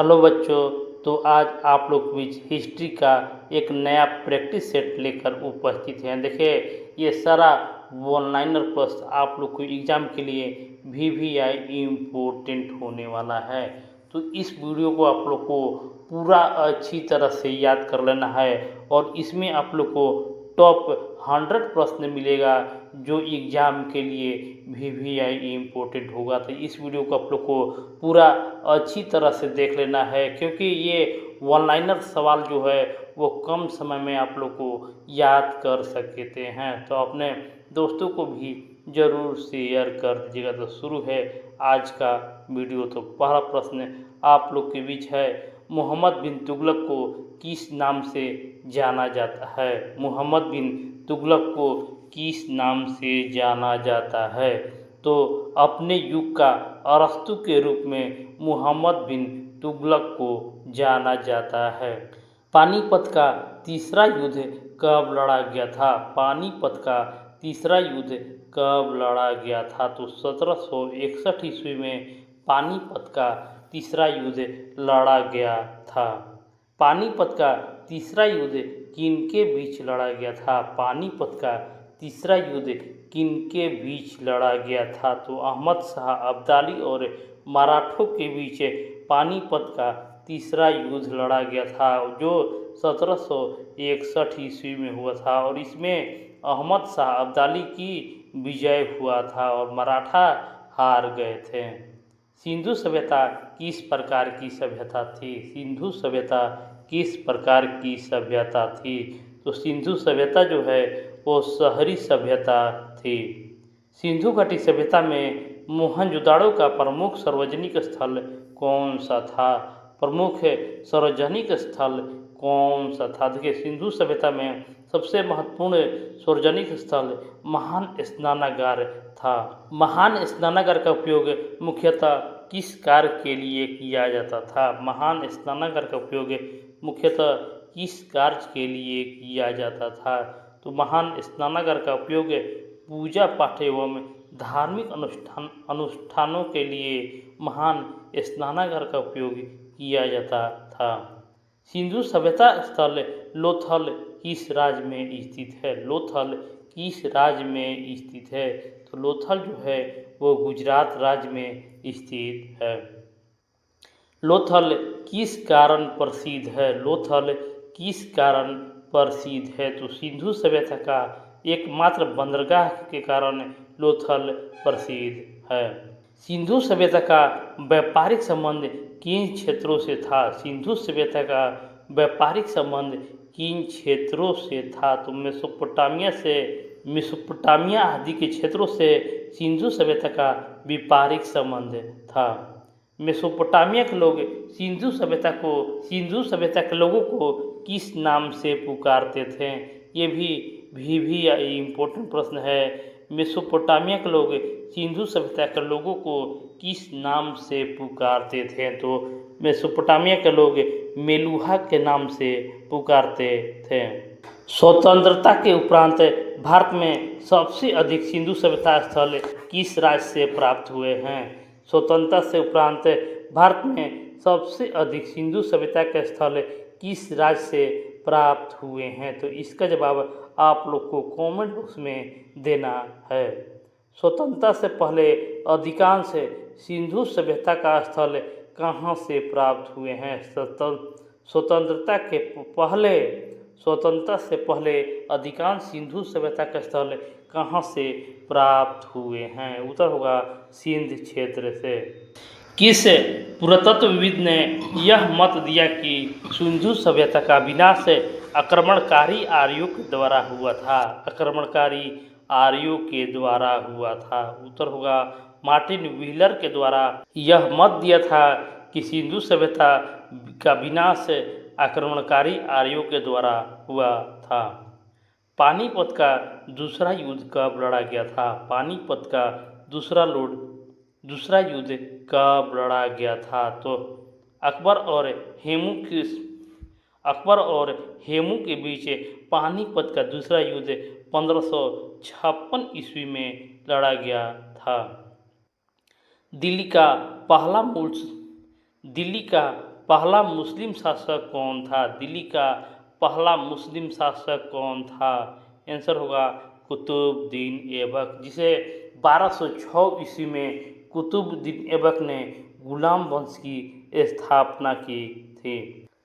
Hello बच्चों। तो आज आप लोग के बीच हिस्ट्री का एक नया प्रैक्टिस सेट लेकर उपस्थित हैं। देखिए, ये सारा वन लाइनर प्रश्न आप लोग को एग्जाम के लिए VVI इम्पोर्टेंट होने वाला है। तो इस वीडियो को आप लोग को पूरा अच्छी तरह से याद कर लेना है और इसमें आप लोग को टॉप 100 प्रश्न मिलेगा जो एग्ज़ाम के लिए VVI इम्पोर्टेंट होगा। तो इस वीडियो को आप लोग को पूरा अच्छी तरह से देख लेना है, क्योंकि ये वन लाइनर सवाल जो है वो कम समय में आप लोग को याद कर सकते हैं। तो अपने दोस्तों को भी ज़रूर शेयर कर दीजिएगा। तो शुरू है आज का वीडियो। तो पहला प्रश्न आप लोग के बीच है, मोहम्मद बिन तुगलक को किस नाम से जाना जाता है? मोहम्मद बिन तुगलक को किस नाम से जाना जाता है? तो अपने युग का अरस्तु के रूप में मोहम्मद बिन तुगलक को जाना जाता है। पानीपत का तीसरा युद्ध कब लड़ा गया था? पानीपत का तीसरा युद्ध कब लड़ा गया था? तो 1761 ईस्वी में पानीपत का तीसरा युद्ध लड़ा गया था। पानीपत का तीसरा युद्ध किनके बीच लड़ा गया था? पानीपत का तीसरा युद्ध किनके बीच लड़ा गया था? तो अहमद शाह अब्दाली और मराठों के बीच पानीपत का तीसरा युद्ध लड़ा गया था, जो 1761 ईस्वी में हुआ था और इसमें अहमद शाह अब्दाली की विजय हुआ था और मराठा हार गए थे। सिंधु सभ्यता किस प्रकार की सभ्यता थी? सिंधु सभ्यता किस प्रकार की सभ्यता थी? तो सिंधु सभ्यता जो है वो शहरी सभ्यता थी। सिंधु घाटी सभ्यता में मोहनजोदाड़ो का प्रमुख सार्वजनिक स्थल कौन सा था? प्रमुख सार्वजनिक स्थल कौन सा था? देखिए, सिंधु सभ्यता में सबसे महत्वपूर्ण सार्वजनिक स्थल महान स्नानागार था। महान स्नानागार का उपयोग मुख्यतः किस कार्य के लिए किया जाता था? महान स्नानागार का उपयोग मुख्यतः किस कार्य के लिए किया जाता था? तो महान स्नानागार का उपयोग पूजा पाठ एवं धार्मिक अनुष्ठानों के लिए महान स्नानागार का उपयोग किया जाता था। सिंधु सभ्यता स्थल लोथल किस राज्य में स्थित है? लोथल किस राज्य में स्थित है? तो लोथल जो है वो गुजरात राज्य में स्थित है। लोथल किस कारण प्रसिद्ध है? लोथल किस कारण प्रसिद्ध है? तो सिंधु सभ्यता का एकमात्र बंदरगाह के कारण लोथल प्रसिद्ध है। सिंधु सभ्यता का व्यापारिक संबंध किन क्षेत्रों से था? सिंधु सभ्यता का व्यापारिक संबंध किन क्षेत्रों से था? तो मेसोपोटामिया आदि के क्षेत्रों से सिंधु सभ्यता का व्यापारिक संबंध था। मेसोपोटामिया के लोग सिंधु सभ्यता के लोगों को किस नाम से पुकारते थे? ये भी इम्पोर्टेंट प्रश्न है। मेसोपोटामिया के लोग सिंधु सभ्यता के लोगों को किस नाम से पुकारते थे? तो मेसोपोटामिया के लोग मेलुहा के नाम से पुकारते थे। स्वतंत्रता के उपरांत भारत में सबसे अधिक सिंधु सभ्यता स्थल किस राज्य से प्राप्त हुए हैं? स्वतंत्रता से उपरांत भारत में सबसे अधिक सिंधु सभ्यता के स्थल किस राज्य से प्राप्त हुए हैं? तो इसका जवाब आप लोग को कमेंट बॉक्स में देना है। स्वतंत्रता से पहले अधिकांश सिंधु सभ्यता का स्थल कहाँ से प्राप्त हुए हैं? स्वतंत्रता से पहले अधिकांश सिंधु सभ्यता के स्थल कहाँ से प्राप्त हुए हैं? उत्तर होगा सिंध क्षेत्र से। किस पुरातत्वविद ने यह मत दिया कि सिंधु सभ्यता का विनाश आक्रमणकारी आर्यों के द्वारा हुआ था? आक्रमणकारी आर्यों के द्वारा हुआ था। उत्तर होगा मार्टिन व्हीलर के द्वारा यह मत दिया था कि सिंधु सभ्यता का विनाश आक्रमणकारी आर्यों के द्वारा हुआ था। पानीपत का दूसरा युद्ध कब लड़ा गया था? पानीपत का दूसरा युद्ध कब लड़ा गया था? तो अकबर और हेमू के बीच पानीपत का दूसरा युद्ध 1556 ईस्वी में लड़ा गया था। दिल्ली का पहला मुस्लिम शासक कौन था? दिल्ली का पहला मुस्लिम शासक कौन था? आंसर होगा कुतुबुद्दीन ऐबक, जिसे 1206 ईस्वी में कुतुबुद्दीन ऐबक ने गुलाम वंश की स्थापना की थी।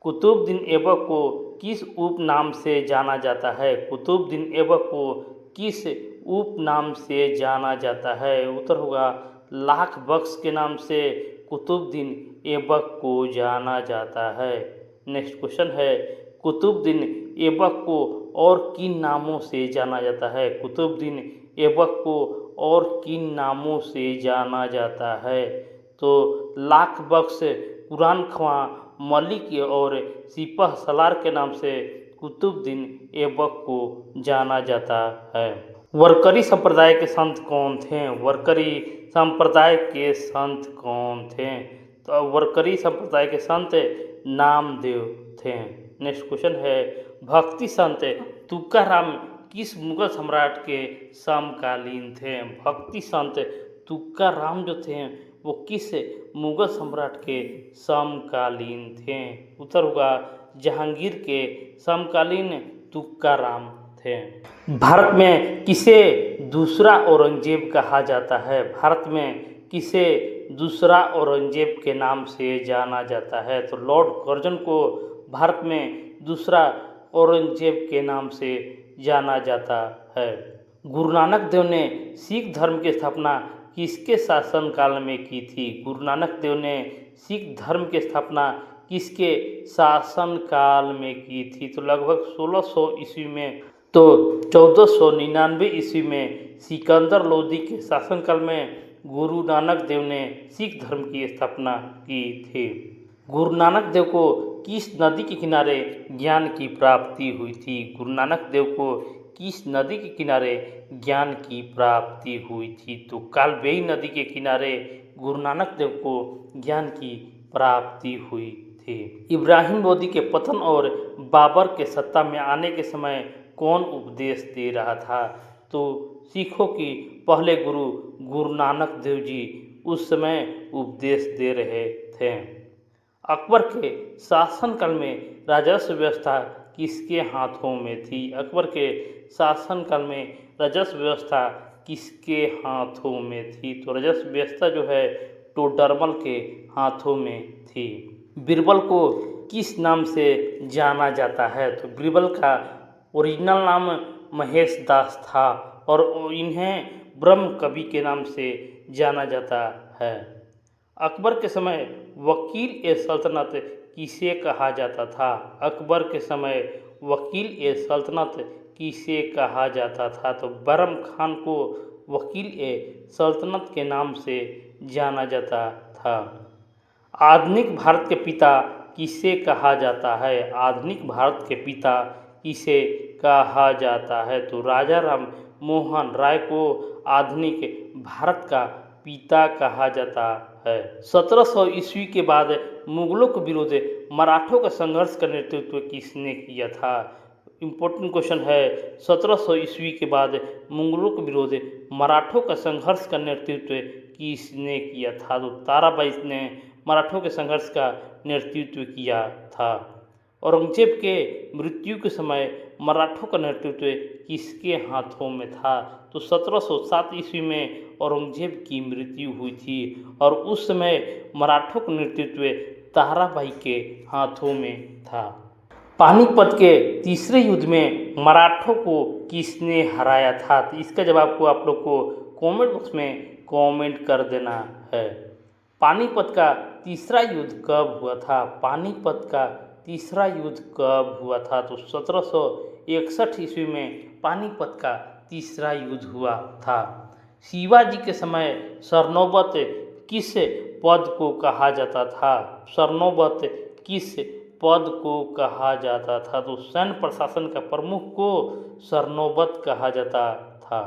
कुतुबुद्दीन ऐबक को किस उपनाम से जाना जाता है? कुतुबुद्दीन ऐबक को किस उपनाम से जाना जाता है? उत्तर होगा लाख बख्श के नाम से कुतुबुद्दीन ऐबक को जाना जाता है। नेक्स्ट क्वेश्चन है, कुतुबुद्दीन ऐबक को और किन नामों से जाना जाता है? कुतुबुद्दीन ऐबक को और किन नामों से जाना जाता है? तो लाख बख्श, कुरान ख्वां, मलिक और सिपह सलार के नाम से कुतुबुद्दीन ऐबक को जाना जाता है। वरकरी संप्रदाय के संत कौन थे? वरकरी संप्रदाय के संत कौन थे? तो वरकरी संप्रदाय के संत नामदेव थे। नेक्स्ट क्वेश्चन है, भक्ति संत तुकाराम किस मुगल सम्राट के समकालीन थे? भक्ति संत तुकाराम जो थे वो किस मुगल सम्राट के समकालीन थे? उत्तर होगा जहांगीर के समकालीन तुकाराम थे। भारत में किसे दूसरा औरंगजेब कहा जाता है? भारत में किसे दूसरा औरंगजेब के नाम से जाना जाता है? तो लॉर्ड कर्जन को भारत में दूसरा औरंगजेब के नाम से जाना जाता है। गुरु नानक देव ने सिख धर्म की स्थापना किसके शासनकाल में की थी? गुरु नानक देव ने सिख धर्म की स्थापना किसके शासनकाल में की थी? तो लगभग 1600 ईस्वी में। तो 1499 ईस्वी में सिकंदर लोदी के शासनकाल में गुरु नानक देव ने सिख धर्म की स्थापना की थी। गुरु नानक देव को किस नदी के किनारे ज्ञान की प्राप्ति हुई थी? गुरु नानक देव को किस नदी के किनारे ज्ञान की प्राप्ति हुई थी? तो कालबेई नदी के किनारे गुरु नानक देव को ज्ञान की प्राप्ति हुई थी। इब्राहिम लोदी के पतन और बाबर के सत्ता में आने के समय कौन उपदेश दे रहा था? तो सिखों की पहले गुरु गुरु नानक देव जी उस समय उपदेश दे रहे थे। अकबर के शासनकाल में राजस्व व्यवस्था किसके हाथों में थी? अकबर के शासनकाल में राजस्व व्यवस्था किसके हाथों में थी? तो राजस्व व्यवस्था जो है टोडरमल के हाथों में थी। बीरबल को किस नाम से जाना जाता है? तो बीरबल का ओरिजिनल नाम महेश दास था और इन्हें ब्रह्म कवि के नाम से जाना जाता है। अकबर के समय वकील ए सल्तनत किसे कहा जाता था? अकबर के समय वकील ए सल्तनत किसे कहा जाता था? तो बहरम खान को वकील ए सल्तनत के नाम से जाना जाता था। आधुनिक भारत के पिता किसे कहा जाता है? आधुनिक भारत के पिता किसे कहा जाता है? तो राजा राम मोहन राय को आधुनिक भारत का पिता कहा जाता है। 1700 ईस्वी के बाद मुगलों के विरुद्ध मराठों का संघर्ष का नेतृत्व किसने किया था? इम्पोर्टेंट क्वेश्चन है, 1700 ईस्वी के बाद मुगलों के विरुद्ध मराठों का संघर्ष का नेतृत्व किसने किया था? तो ताराबाई ने मराठों के संघर्ष का नेतृत्व किया था। औरंगजेब के मृत्यु के समय मराठों का नेतृत्व किसके हाथों में था? तो 1707 ईस्वी में औरंगजेब की मृत्यु हुई थी और उस समय मराठों का नेतृत्व ताराबाई के हाथों में था। पानीपत के तीसरे युद्ध में मराठों को किसने हराया था? तो इसका जवाब को आप लोग को कमेंट बॉक्स में कमेंट कर देना है। पानीपत का तीसरा युद्ध कब हुआ था? पानीपत का तीसरा युद्ध कब हुआ था? तो 1761 ईस्वी में पानीपत का तीसरा युद्ध हुआ था। शिवाजी के समय सरनोबत किस पद को कहा जाता था? सरनोबत किस पद को कहा जाता था? तो सैन्य प्रशासन का प्रमुख को सरनोबत कहा जाता था।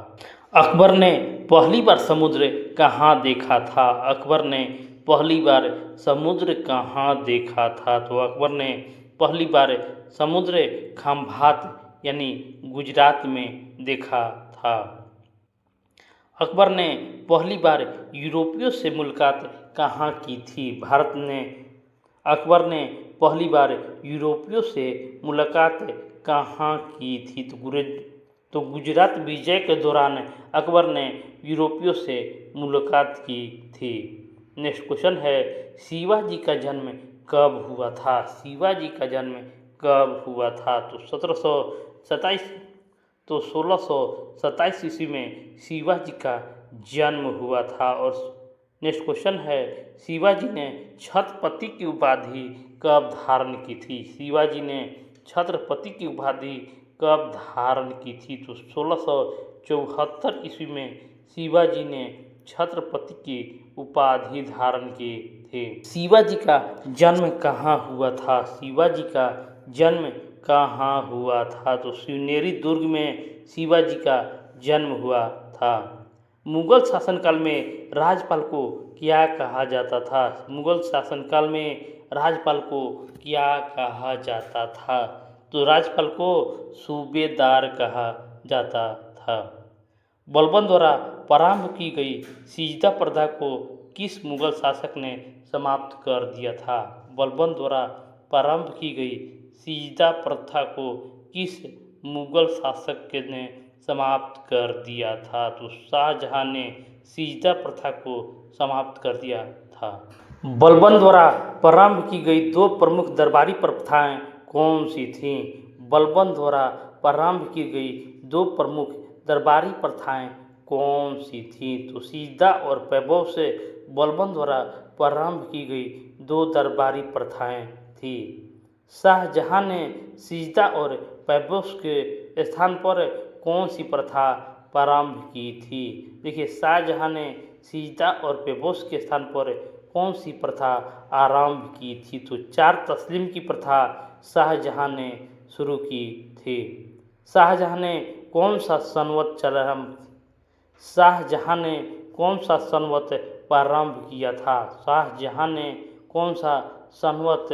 अकबर ने पहली बार समुद्र कहाँ देखा था? अकबर ने पहली बार समुद्र कहाँ देखा था? तो अकबर ने पहली बार समुद्र खंभात यानी गुजरात में देखा था। अकबर ने पहली बार यूरोपियों से मुलाकात कहाँ की थी? भारत ने अकबर ने पहली बार यूरोपियों से मुलाकात कहाँ की थी? तो गुजरात विजय के दौरान अकबर ने यूरोपियों से मुलाकात की थी। नेक्स्ट क्वेश्चन है, शिवाजी का जन्म कब हुआ था? शिवाजी का जन्म कब हुआ था? तो 1627 ईस्वी में शिवाजी का जन्म हुआ था। और नेक्स्ट क्वेश्चन है, शिवाजी ने छत्रपति की उपाधि कब धारण की थी? शिवाजी ने छत्रपति की उपाधि कब धारण की थी? तो 1674 ईस्वी में शिवाजी ने छत्रपति की उपाधि धारण की थी। शिवाजी का जन्म कहाँ हुआ था? शिवाजी का जन्म कहाँ हुआ था? तो शिवनेरी दुर्ग में शिवाजी का जन्म हुआ था। मुगल शासनकाल में राज्यपाल को क्या कहा जाता था? मुगल शासनकाल में राज्यपाल को क्या कहा जाता था? तो राज्यपाल को सूबेदार कहा जाता था। बलबन द्वारा प्रारंभ की गई सिजदा प्रथा को किस मुगल शासक ने समाप्त कर दिया था? बलबन द्वारा प्रारंभ की गई सिजदा प्रथा को किस मुगल शासक ने समाप्त कर दिया था? तो शाहजहां ने सिजदा प्रथा को समाप्त कर दिया था। बलबन द्वारा प्रारंभ की गई दो प्रमुख दरबारी प्रथाएं कौन सी थीं? बलबन द्वारा प्रारंभ की गई दो प्रमुख दरबारी प्रथाएं कौन सी थीं? तो सिजदा और वैभव से बलबन द्वारा प्रारंभ की गई दो दरबारी प्रथाएं थी। शाहजहां ने सिजदा और वैभव के स्थान पर कौन सी प्रथा प्रारंभ की थी? देखिए, शाहजहां ने सिजदा और वैभव के स्थान पर कौन सी प्रथा आरंभ की थी? तो चार तस्लीम की प्रथा शाहजहां ने शुरू की थी। शाहजहां ने कौन सा संवत शाहजहां ने कौन सा संवत प्रारंभ किया था? शाहजहां ने कौन सा संवत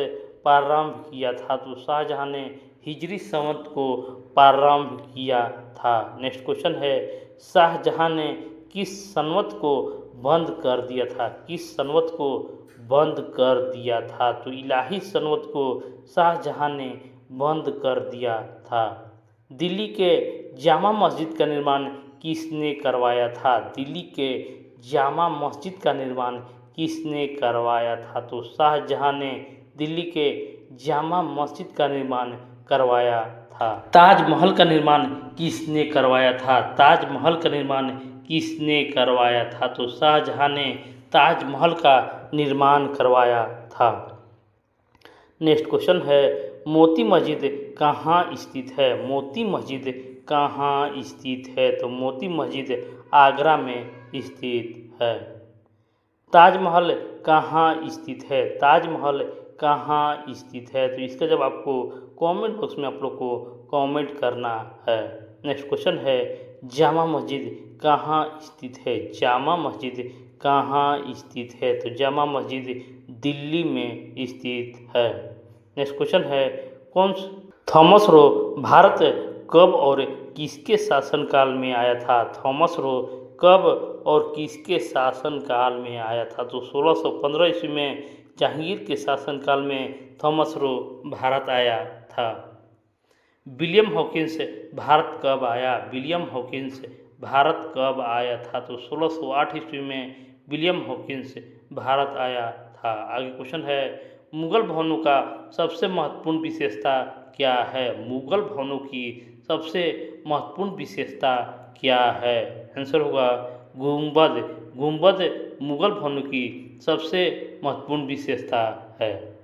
प्रारंभ किया था? तो शाहजहां ने हिजरी संवत को प्रारंभ किया था। नेक्स्ट क्वेश्चन है, शाहजहां ने किस संवत को बंद कर दिया था? किस संवत को बंद कर दिया था? तो इलाही संवत को शाहजहां ने बंद कर दिया था। दिल्ली के जामा मस्जिद का निर्माण किसने करवाया था? दिल्ली के जामा मस्जिद का निर्माण किसने करवाया था? तो शाहजहां ने दिल्ली के जामा मस्जिद का निर्माण करवाया था। ताजमहल का निर्माण किसने करवाया था? ताजमहल का निर्माण किसने करवाया था? तो शाहजहां ने ताजमहल का निर्माण करवाया था। नेक्स्ट क्वेश्चन है, मोती मस्जिद कहाँ स्थित है? मोती मस्जिद कहाँ स्थित है? तो मोती मस्जिद आगरा में स्थित है। ताजमहल कहाँ स्थित है? ताजमहल कहाँ स्थित है? तो इसका जब आपको कमेंट बॉक्स में आप लोग को कमेंट करना है। नेक्स्ट क्वेश्चन है, जामा मस्जिद कहाँ स्थित है? जामा मस्जिद कहाँ स्थित है? तो जामा मस्जिद दिल्ली में स्थित है। नेक्स्ट क्वेश्चन है, थॉमस रो भारत कब और किसके शासनकाल में आया था? थॉमस रो कब और किसके शासनकाल में आया था? तो 1615 ईस्वी में जहांगीर के शासनकाल में थॉमस रो भारत आया था। विलियम हॉकिंस भारत कब आया? विलियम हॉकिंस भारत कब आया था? तो 1608 ईस्वी में विलियम हॉकिंस भारत आया था। आगे क्वेश्चन है, मुगल भवनों का सबसे महत्वपूर्ण विशेषता क्या है? मुगल भवनों की सबसे महत्वपूर्ण विशेषता क्या है? आंसर होगा गुंबद। गुंबद मुगल भवनों की सबसे महत्वपूर्ण विशेषता है।